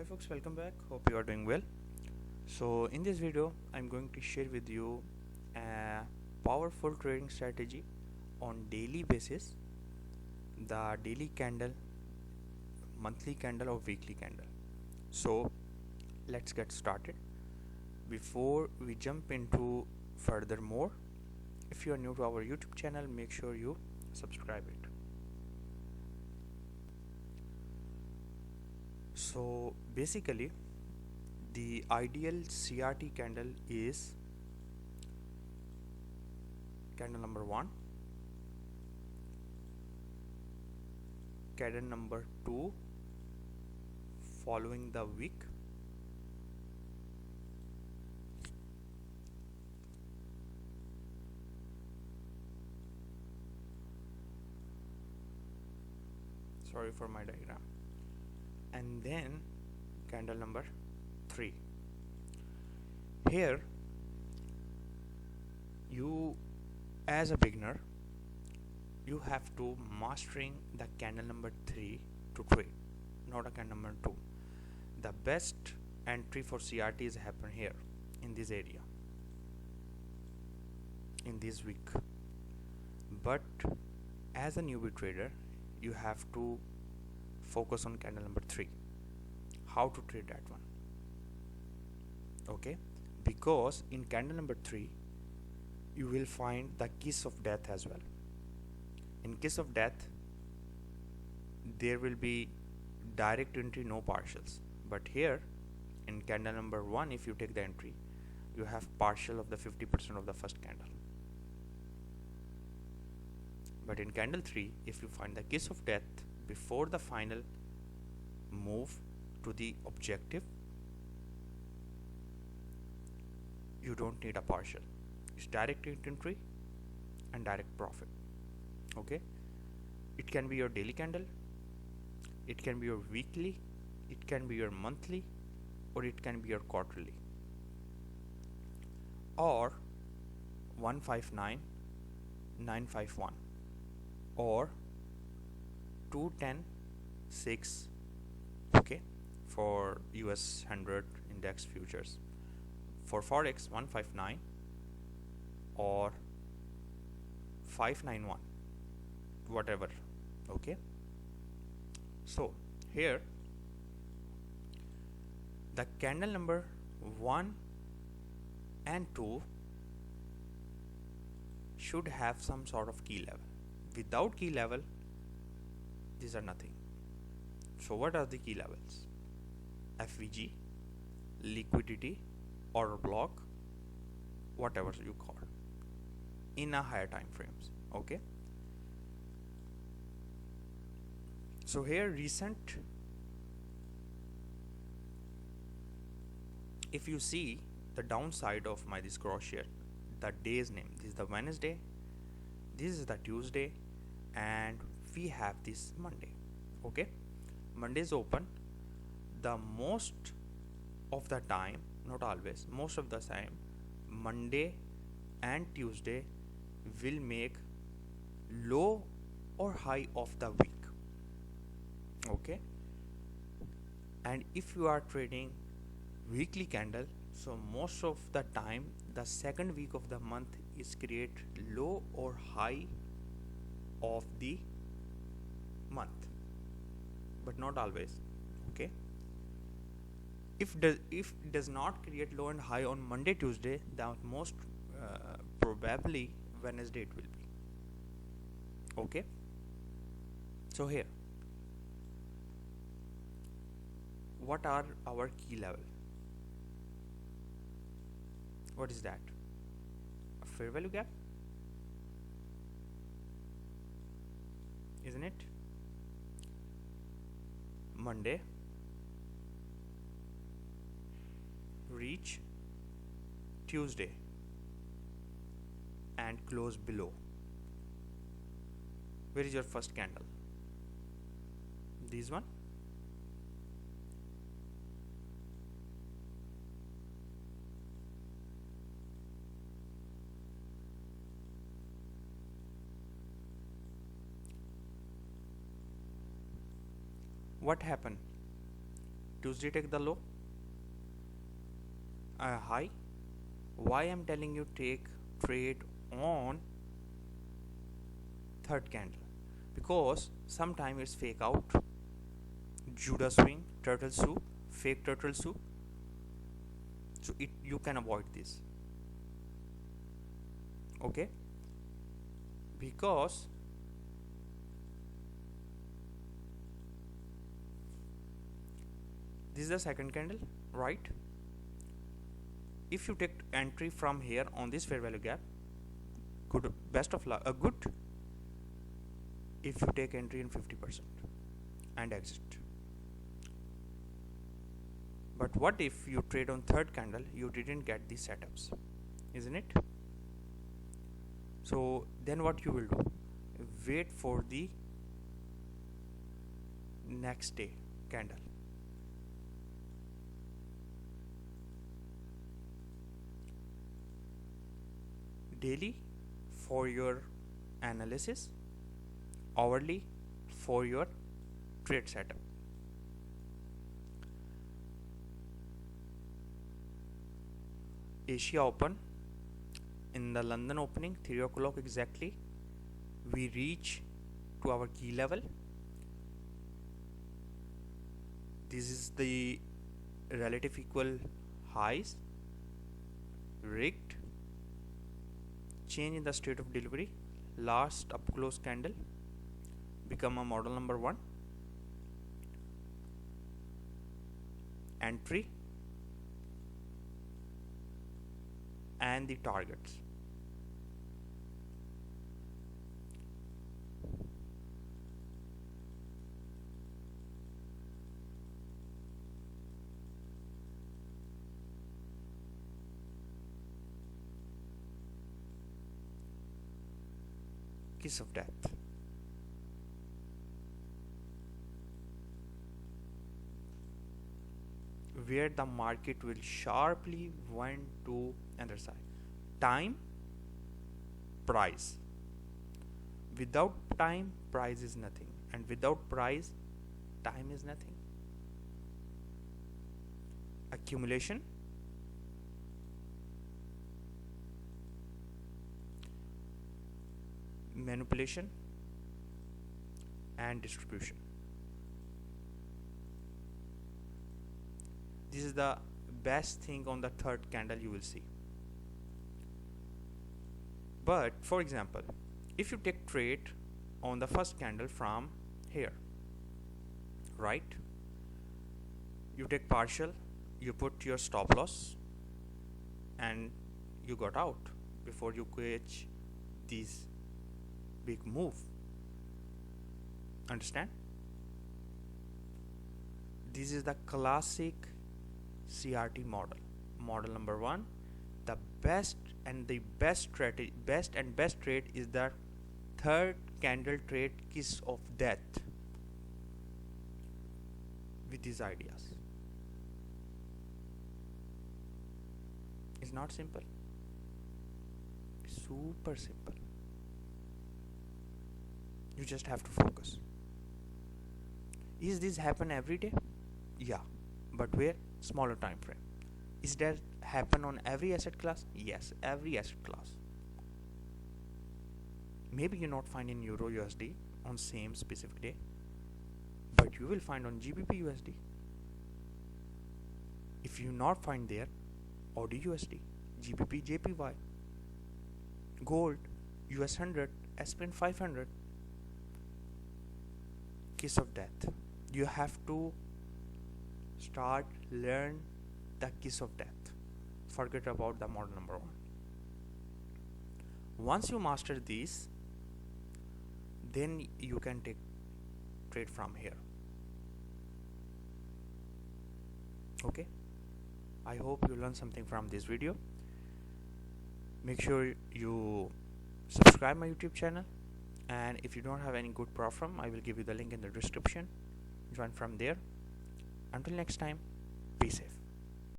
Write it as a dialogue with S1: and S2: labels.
S1: Hi folks, welcome back. Hope you are doing well. So in this video I'm going to share with you a powerful trading strategy on daily basis, the daily candle, monthly candle or weekly candle. So let's get started. Before we jump into furthermore, if you are new to our YouTube channel, make sure you subscribe it. So basically the ideal CRT candle is candle number 1, candle number 2 following the week, sorry for my diagram, and then candle number 3. Here you, as a beginner, you have to mastering the candle number 3 to trade, not a candle number 2. The best entry for CRTs happen here in this area, in this week. But as a newbie trader, you have to focus on candle number 3, how to trade that one. Okay, because in candle number 3 you will find the kiss of death as well. In kiss of death there will be direct entry, no partials, but here in candle number 1, if you take the entry, you have partial of the 50% of the first candle. But in candle 3, if you find the kiss of death before the final move to the objective, you don't need a partial. It's direct entry and direct profit. Okay, it can be your daily candle, it can be your weekly, it can be your monthly, or it can be your quarterly, or 159,951 or 210,6, okay, for US 100 index futures. For forex 159 or 591, whatever. Okay, so here the candle number 1 and 2 should have some sort of key level. Without key level, these are nothing. So what are the key levels? FVG, liquidity, order block, whatever you call, in a higher time frames. Okay, so here recent, if you see the downside of my this crochet, the day's name, this is the Wednesday, this is the Tuesday, and we have this Monday. Okay, Monday is open. The most of the time, not always, most of the time, Monday and Tuesday will make low or high of the week. Okay, and if you are trading weekly candle, so most of the time the second week of the month is create low or high of the month, but not always. Okay, if does not create low and high on Monday, Tuesday, then most probably Wednesday it will be. Okay, so here what are our key level? What is that? A fair value gap, isn't it? Monday reach Tuesday and close below. Where is your first candle? This one. What happened? Tuesday take the low, high. Why I'm telling you take trade on third candle? Because sometime it's fake out, Judah swing, turtle soup, fake turtle soup. So you can avoid this. Okay, because this is the second candle, right? If you take entry from here on this fair value gap, good, best of luck, good. If you take entry in 50% and exit. But what if you trade on third candle, you didn't get these setups, isn't it? So then what you will do, wait for the next day candle. Daily for your analysis, hourly for your trade setup. Asia open in the London opening 3 o'clock exactly, we reach to our key level. This is the relative equal highs, rigged, change in the state of delivery, last up close candle, become a model number 1, entry, and the targets. Kiss of death. Where the market will sharply went to other side. Time, price. Without time, price is nothing, and without price, time is nothing. Accumulation, manipulation, and distribution. This is the best thing on the third candle you will see. But for example, if you take trade on the first candle from here, right, you take partial, you put your stop loss, and you got out before you catch this big move. Understand? This is the classic CRT model. Model number 1. The best and best trade is the third candle trade, kiss of death, with these ideas. It's not simple. It's super simple. You just have to focus. Is this happen every day? Yeah, but where? Smaller time frame. Is that happen on every asset class? Yes, every asset class. Maybe you not find in Euro USD on same specific day, but you will find on GBP USD. If you not find there, AUD USD, GBP JPY, gold, US 100, SPN 500. Kiss of death. You have to start learn the kiss of death. Forget about the model number 1. Once you master these, then you can take trade from here. Okay, I hope you learned something from this video. Make sure you subscribe my YouTube channel, and if you don't have any good prop firm, I will give you the link in the description. Join from there. Until next time, be safe.